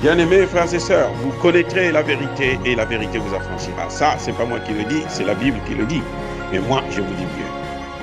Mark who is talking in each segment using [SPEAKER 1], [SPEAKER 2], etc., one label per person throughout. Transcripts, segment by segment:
[SPEAKER 1] Bien-aimés frères et sœurs, vous connaîtrez la vérité et la vérité vous affranchira. Ça, c'est pas moi qui le dis, c'est la Bible qui le dit. Mais moi, je vous dis mieux.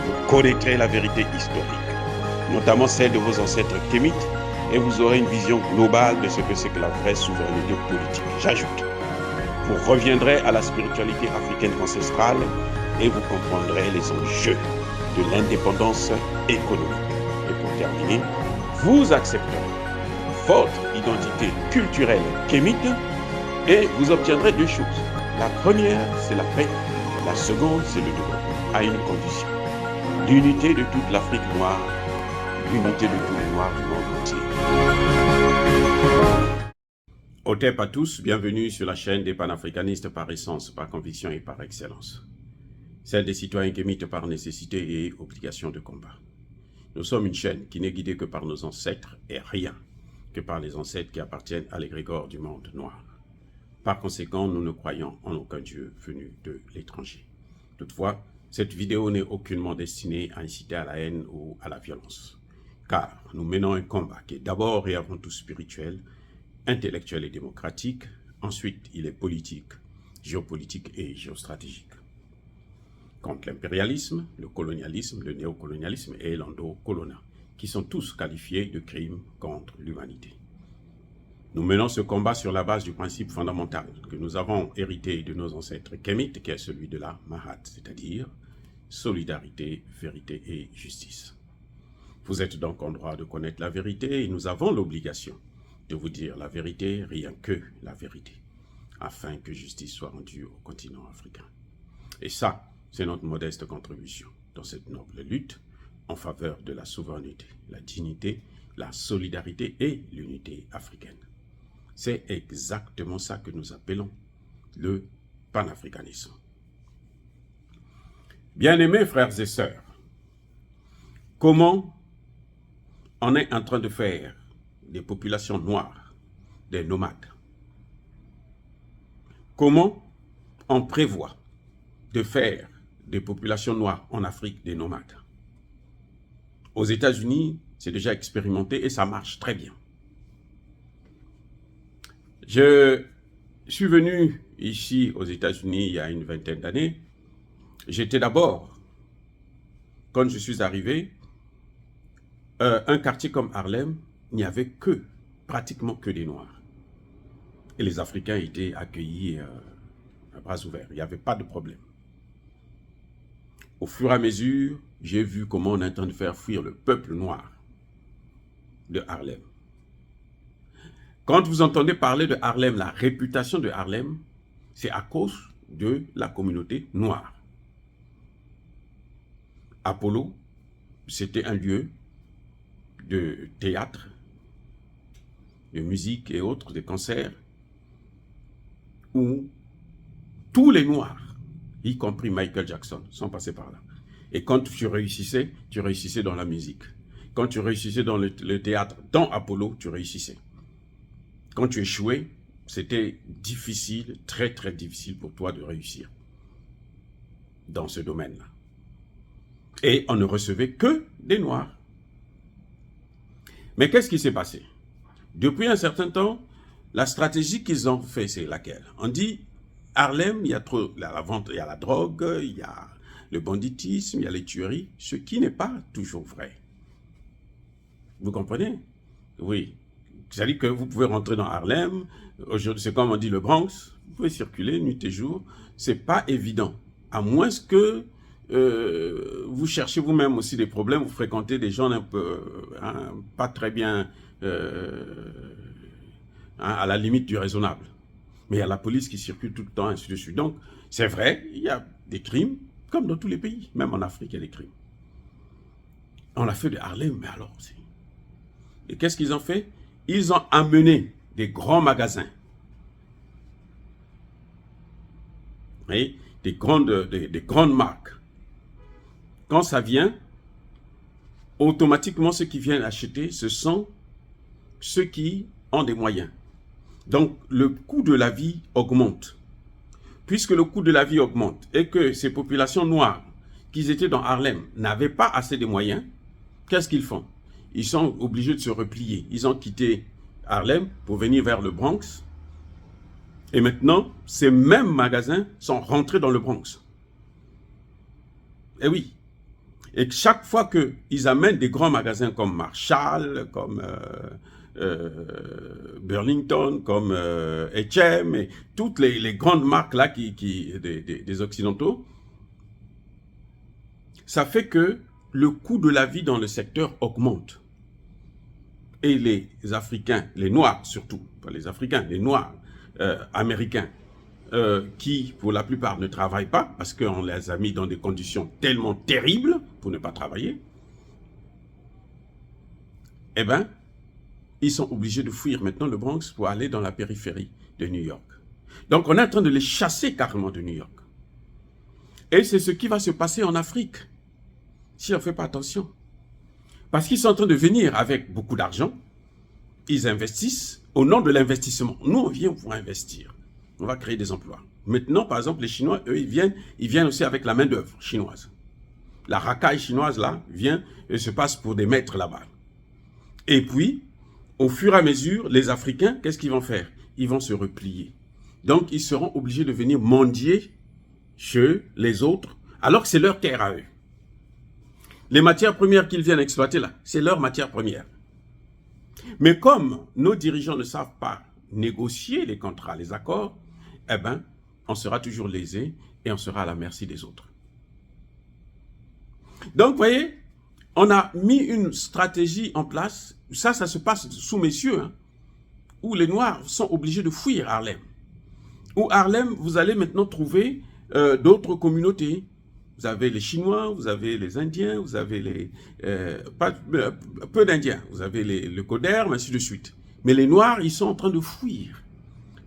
[SPEAKER 1] Vous connaîtrez la vérité historique, notamment celle de vos ancêtres kémites, et vous aurez une vision globale de ce que c'est que la vraie souveraineté politique. J'ajoute, vous reviendrez à la spiritualité africaine ancestrale et vous comprendrez les enjeux de l'indépendance économique. Et pour terminer, vous accepterez votre identité culturelle kémite et vous obtiendrez deux choses. La première, c'est la paix. La seconde, c'est le développement, à une condition. L'unité de toute l'Afrique noire, l'unité de tous les Noirs du monde entier. Otep à tous, bienvenue sur la chaîne des panafricanistes par essence, par conviction et par excellence. Celle des citoyens kémites par nécessité et obligation de combat. Nous sommes une chaîne qui n'est guidée que par nos ancêtres et rien que par les ancêtres qui appartiennent à l'égrégore du monde noir. Par conséquent, nous ne croyons en aucun Dieu venu de l'étranger. Toutefois, cette vidéo n'est aucunement destinée à inciter à la haine ou à la violence, car nous menons un combat qui est d'abord et avant tout spirituel, intellectuel et démocratique, ensuite il est politique, géopolitique et géostratégique. Contre l'impérialisme, le colonialisme, le néocolonialisme et l'endocolonat, qui sont tous qualifiés de crimes contre l'humanité. Nous menons ce combat sur la base du principe fondamental que nous avons hérité de nos ancêtres kémites, qui est celui de la Mahat, c'est-à-dire solidarité, vérité et justice. Vous êtes donc en droit de connaître la vérité et nous avons l'obligation de vous dire la vérité, rien que la vérité, afin que justice soit rendue au continent africain. Et ça, c'est notre modeste contribution dans cette noble lutte en faveur de la souveraineté, la dignité, la solidarité et l'unité africaine. C'est exactement ça que nous appelons le panafricanisme. Bien-aimés frères et sœurs, comment on est en train de faire des populations noires, des nomades? Comment on prévoit de faire des populations noires en Afrique des nomades? Aux États-Unis, c'est déjà expérimenté et ça marche très bien. Je suis venu ici aux États-Unis il y a une vingtaine d'années. J'étais d'abord, quand je suis arrivé, un quartier comme Harlem, il n'y avait pratiquement que des Noirs. Et les Africains étaient accueillis à bras ouverts. Il n'y avait pas de problème. Au fur et à mesure, j'ai vu comment on est en train de faire fuir le peuple noir de Harlem. Quand vous entendez parler de Harlem, la réputation de Harlem, c'est à cause de la communauté noire. Apollo, c'était un lieu de théâtre, de musique et autres, de concerts, où tous les Noirs, y compris Michael Jackson, sont passés par là. Et quand tu réussissais dans la musique. Quand tu réussissais dans le théâtre, dans Apollo, tu réussissais. Quand tu échouais, c'était difficile, très très difficile pour toi de réussir dans ce domaine-là. Et on ne recevait que des Noirs. Mais qu'est-ce qui s'est passé? Depuis un certain temps, la stratégie qu'ils ont fait, c'est laquelle? On dit, Harlem, il y a trop la vente, il y a la drogue, il y a le banditisme, il y a les tueries, ce qui n'est pas toujours vrai. Vous comprenez? Oui. C'est-à-dire que vous pouvez rentrer dans Harlem, aujourd'hui, c'est comme on dit le Bronx, vous pouvez circuler nuit et jour, c'est pas évident. À moins que vous cherchez vous-même aussi des problèmes, vous fréquentez des gens un peu, pas très bien, à la limite du raisonnable. Mais il y a la police qui circule tout le temps, ainsi de suite. Donc, c'est vrai, il y a des crimes, comme dans tous les pays, même en Afrique, il y a des crimes. On a fait de Harlem, mais alors aussi. Et qu'est-ce qu'ils ont fait? Ils ont amené des grands magasins. Oui, des grandes marques. Quand ça vient, automatiquement, ceux qui viennent acheter, ce sont ceux qui ont des moyens. Donc, le coût de la vie augmente. Puisque le coût de la vie augmente et que ces populations noires qui étaient dans Harlem n'avaient pas assez de moyens, qu'est-ce qu'ils font? Ils sont obligés de se replier. Ils ont quitté Harlem pour venir vers le Bronx. Et maintenant, ces mêmes magasins sont rentrés dans le Bronx. Et oui. Et chaque fois qu'ils amènent des grands magasins comme Marshall, comme Burlington, comme H&M, et toutes les grandes marques là des Occidentaux, ça fait que le coût de la vie dans le secteur augmente. Et les Africains, les Noirs surtout, pas les Africains, les Noirs américains, qui pour la plupart ne travaillent pas parce qu'on les a mis dans des conditions tellement terribles pour ne pas travailler, eh bien, ils sont obligés de fuir maintenant le Bronx pour aller dans la périphérie de New York. Donc on est en train de les chasser carrément de New York. Et c'est ce qui va se passer en Afrique, si on ne fait pas attention. Parce qu'ils sont en train de venir avec beaucoup d'argent, ils investissent au nom de l'investissement. Nous, on vient pour investir. On va créer des emplois. Maintenant, par exemple, les Chinois, eux, ils viennent aussi avec la main-d'œuvre chinoise. La racaille chinoise, là, vient et se passe pour des maîtres là-bas. Et puis, au fur et à mesure, les Africains, qu'est-ce qu'ils vont faire? Ils vont se replier. Donc, ils seront obligés de venir mendier chez les autres, alors que c'est leur terre à eux. Les matières premières qu'ils viennent exploiter là, c'est leur matière première. Mais comme nos dirigeants ne savent pas négocier les contrats, les accords, eh bien, on sera toujours lésé et on sera à la merci des autres. Donc, vous voyez, on a mis une stratégie en place. Ça se passe sous messieurs, hein, où les Noirs sont obligés de fuir Harlem. Où Harlem, vous allez maintenant trouver d'autres communautés. Vous avez les Chinois, vous avez les Indiens, vous avez les... peu d'Indiens, vous avez le Coderme, ainsi de suite. Mais les Noirs, ils sont en train de fuir.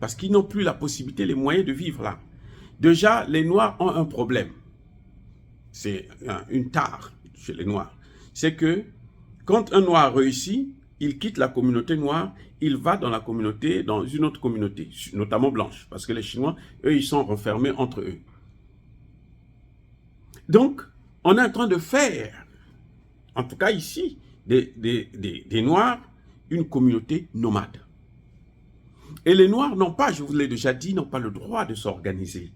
[SPEAKER 1] Parce qu'ils n'ont plus la possibilité, les moyens de vivre là. Déjà, les Noirs ont un problème. C'est une tare chez les Noirs. C'est que quand un Noir réussit, il quitte la communauté noire, il va dans une autre communauté, notamment blanche. Parce que les Chinois, eux, ils sont renfermés entre eux. Donc, on est en train de faire, en tout cas ici, des Noirs, une communauté nomade. Et les Noirs n'ont pas, je vous l'ai déjà dit, n'ont pas le droit de s'organiser.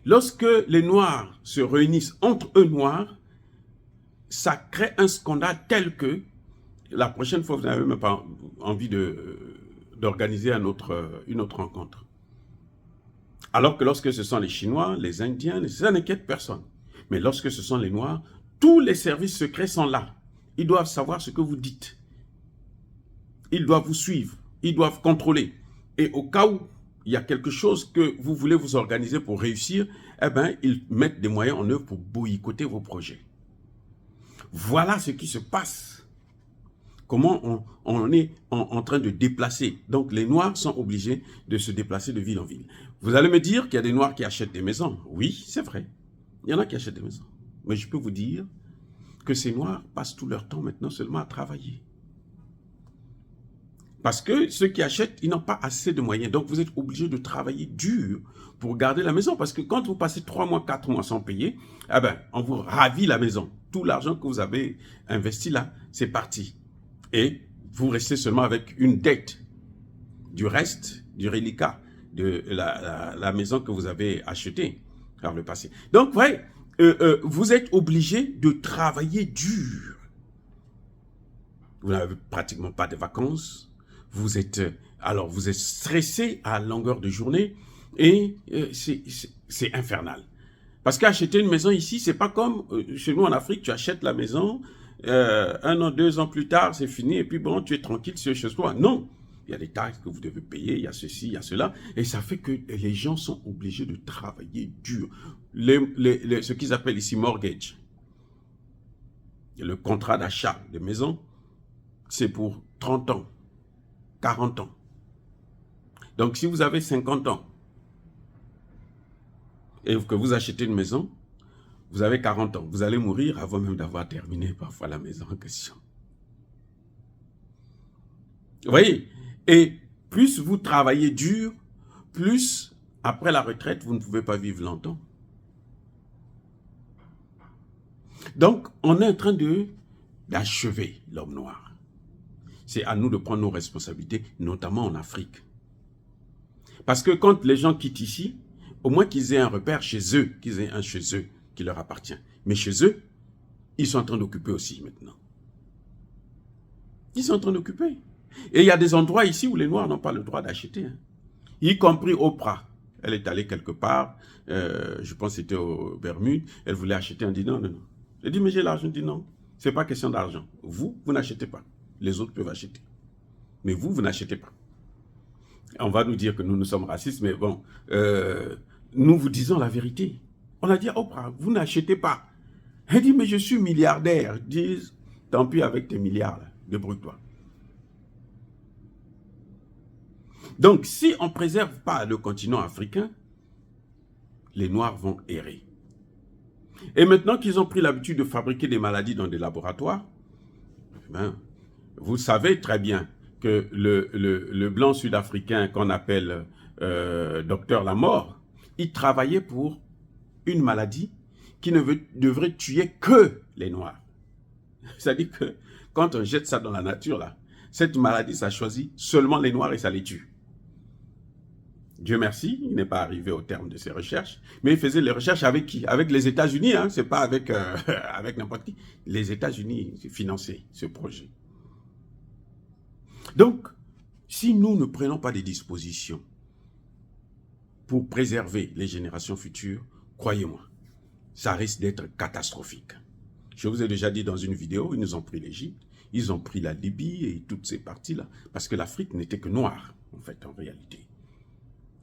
[SPEAKER 1] Lorsque les Noirs se réunissent entre eux Noirs, ça crée un scandale tel que la prochaine fois, vous n'avez même pas envie d'organiser une autre rencontre. Alors que lorsque ce sont les Chinois, les Indiens, ça n'inquiète personne. Mais lorsque ce sont les Noirs, tous les services secrets sont là. Ils doivent savoir ce que vous dites. Ils doivent vous suivre. Ils doivent contrôler. Et au cas où il y a quelque chose que vous voulez vous organiser pour réussir, eh bien, ils mettent des moyens en œuvre pour boycotter vos projets. Voilà ce qui se passe. Comment on est en train de déplacer. Donc, les Noirs sont obligés de se déplacer de ville en ville. Vous allez me dire qu'il y a des Noirs qui achètent des maisons. Oui, c'est vrai. Il y en a qui achètent des maisons. Mais je peux vous dire que ces Noirs passent tout leur temps maintenant seulement à travailler. Parce que ceux qui achètent, ils n'ont pas assez de moyens. Donc, vous êtes obligés de travailler dur pour garder la maison. Parce que quand vous passez 3 mois, 4 mois sans payer, eh ben, on vous ravit la maison. Tout l'argent que vous avez investi là, c'est parti. Et vous restez seulement avec une dette du reste, du reliquat de la maison que vous avez achetée par le passé. Donc, vous voyez, vous êtes obligés de travailler dur. Vous n'avez pratiquement pas de vacances. Vous êtes stressé à longueur de journée et c'est infernal. Parce qu'acheter une maison ici, c'est pas comme chez nous en Afrique, tu achètes la maison, 1 an, 2 ans plus tard, c'est fini et puis bon, tu es tranquille chez toi. Non, il y a des taxes que vous devez payer, il y a ceci, il y a cela. Et ça fait que les gens sont obligés de travailler dur. Ce qu'ils appellent ici mortgage, le contrat d'achat de maison, c'est pour 30 ans. 40 ans. Donc, si vous avez 50 ans et que vous achetez une maison, vous avez 40 ans. Vous allez mourir avant même d'avoir terminé parfois la maison en question. Vous voyez? Et plus vous travaillez dur, plus après la retraite, vous ne pouvez pas vivre longtemps. Donc, on est en train d'achever l'homme noir. C'est à nous de prendre nos responsabilités, notamment en Afrique. Parce que quand les gens quittent ici, au moins qu'ils aient un repère chez eux, qu'ils aient un chez eux qui leur appartient. Mais chez eux, ils sont en train d'occuper aussi maintenant. Ils sont en train d'occuper. Et il y a des endroits ici où les Noirs n'ont pas le droit d'acheter. Hein. Y compris Oprah. Elle est allée quelque part, je pense que c'était aux Bermudes, elle voulait acheter, on dit non, non, non. Elle dit, mais j'ai l'argent, je dis non, c'est pas question d'argent. Vous n'achetez pas. Les autres peuvent acheter. Mais vous n'achetez pas. On va nous dire que nous sommes racistes, mais bon, nous vous disons la vérité. On a dit à Oprah, vous n'achetez pas. Elle dit, mais je suis milliardaire. Ils disent, tant pis avec tes milliards, là, débrouille-toi. Donc, si on ne préserve pas le continent africain, les Noirs vont errer. Et maintenant qu'ils ont pris l'habitude de fabriquer des maladies dans des laboratoires, ben, vous savez très bien que le blanc sud-africain qu'on appelle Docteur Lamort, il travaillait pour une maladie qui ne devrait tuer que les Noirs. C'est-à-dire que quand on jette ça dans la nature, là, cette maladie, ça choisit seulement les Noirs et ça les tue. Dieu merci, il n'est pas arrivé au terme de ses recherches, mais il faisait les recherches avec qui? Avec les États-Unis, hein, c'est pas avec, avec n'importe qui. Les États-Unis finançaient ce projet. Donc, si nous ne prenons pas des dispositions pour préserver les générations futures, croyez-moi, ça risque d'être catastrophique. Je vous ai déjà dit dans une vidéo, ils nous ont pris l'Égypte, ils ont pris la Libye et toutes ces parties-là, parce que l'Afrique n'était que noire, en fait, en réalité.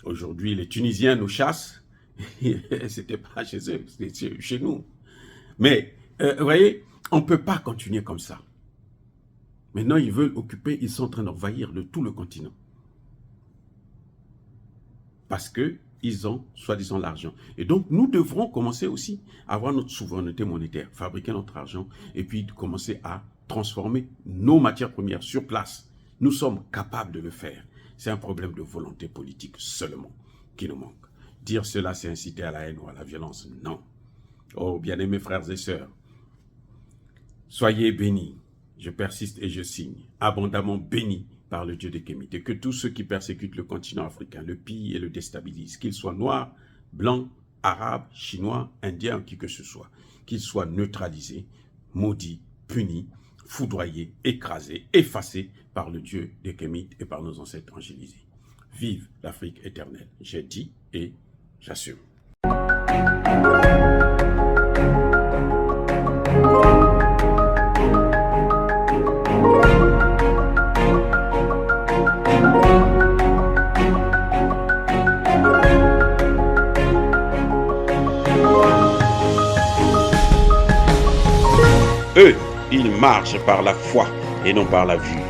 [SPEAKER 1] Aujourd'hui, les Tunisiens nous chassent. C'était pas chez eux, c'était chez nous. Mais, vous voyez, on ne peut pas continuer comme ça. Maintenant, ils veulent occuper, ils sont en train d'envahir tout le continent. Parce qu'ils ont, soi-disant, l'argent. Et donc, nous devrons commencer aussi à avoir notre souveraineté monétaire, fabriquer notre argent, et puis commencer à transformer nos matières premières sur place. Nous sommes capables de le faire. C'est un problème de volonté politique seulement qui nous manque. Dire cela, c'est inciter à la haine ou à la violence. Non. Oh, bien-aimés frères et sœurs, soyez bénis. Je persiste et je signe. Abondamment bénis par le Dieu des Kémites. Et que tous ceux qui persécutent le continent africain, le pillent et le déstabilisent, qu'ils soient noirs, blancs, arabes, chinois, indiens, qui que ce soit, qu'ils soient neutralisés, maudits, punis, foudroyés, écrasés, effacés par le Dieu des Kémites et par nos ancêtres angélisés. Vive l'Afrique éternelle. J'ai dit et j'assume. Eux, ils marchent par la foi et non par la vue.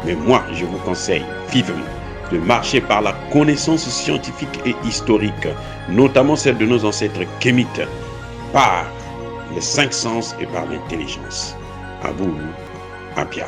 [SPEAKER 1] Mais moi, je vous conseille vivement de marcher par la connaissance scientifique et historique, notamment celle de nos ancêtres kémites, par les 5 sens et par l'intelligence. À vous, Apia.